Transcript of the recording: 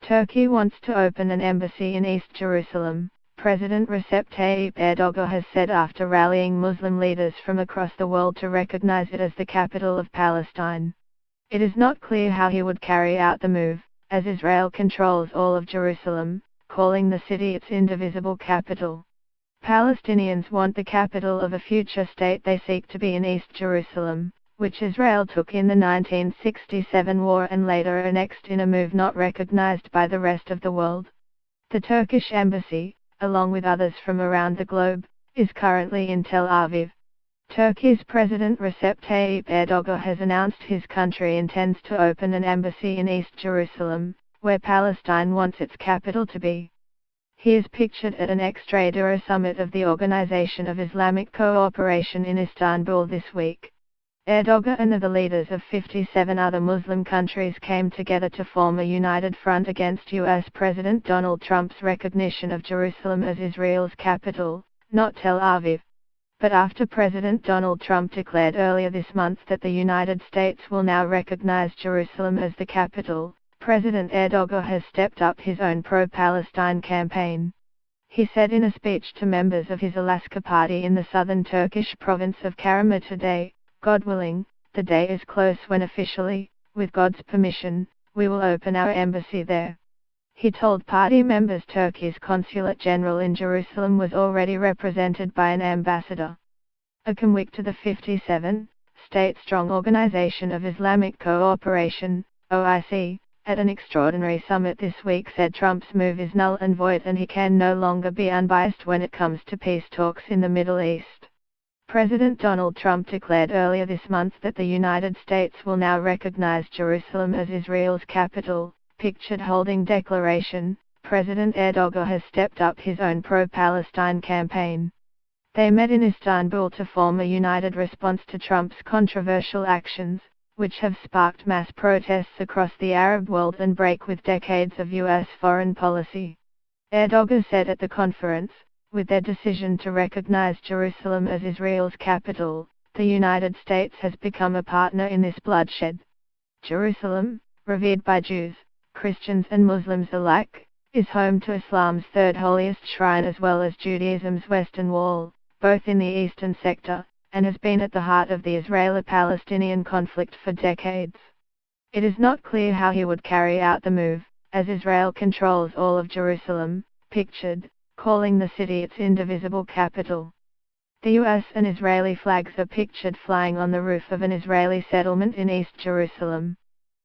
Turkey wants to open an embassy in East Jerusalem, President Recep Tayyip Erdogan has said after rallying Muslim leaders from across the world to recognize it as the capital of Palestine. It is not clear how he would carry out the move, as Israel controls all of Jerusalem, calling the city its indivisible capital. Palestinians want the capital of a future state they seek to be in East Jerusalem, which Israel took in the 1967 war and later annexed in a move not recognized by the rest of the world. The Turkish embassy, along with others from around the globe, is currently in Tel Aviv. Turkey's President Recep Tayyip Erdogan has announced his country intends to open an embassy in East Jerusalem, where Palestine wants its capital to be. He is pictured at an extra summit of the Organization of Islamic Cooperation in Istanbul this week. Erdogan and the leaders of 57 other Muslim countries came together to form a united front against U.S. President Donald Trump's recognition of Jerusalem as Israel's capital, not Tel Aviv. But after President Donald Trump declared earlier this month that the United States will now recognize Jerusalem as the capital, President Erdogan has stepped up his own pro-Palestine campaign. He said in a speech to members of his Alaska party in the southern Turkish province of Karama today, "God willing, the day is close when officially, with God's permission, we will open our embassy there." He told party members Turkey's consulate general in Jerusalem was already represented by an ambassador. A convict to the 57 state-strong Organization of Islamic Cooperation, OIC, at an extraordinary summit this week said Trump's move is null and void and he can no longer be unbiased when it comes to peace talks in the Middle East. President Donald Trump declared earlier this month that the United States will now recognize Jerusalem as Israel's capital. Pictured holding declaration, President Erdogan has stepped up his own pro-Palestine campaign. They met in Istanbul to form a united response to Trump's controversial actions, which have sparked mass protests across the Arab world and break with decades of U.S. foreign policy. Erdogan said at the conference, with their decision to recognize Jerusalem as Israel's capital, the United States has become a partner in this bloodshed. Jerusalem, revered by Jews, Christians and Muslims alike, is home to Islam's third holiest shrine as well as Judaism's Western Wall, both in the eastern sector, and has been at the heart of the Israeli-Palestinian conflict for decades. It is not clear how he would carry out the move, as Israel controls all of Jerusalem, pictured, calling the city its indivisible capital. The US and Israeli flags are pictured flying on the roof of an Israeli settlement in East Jerusalem.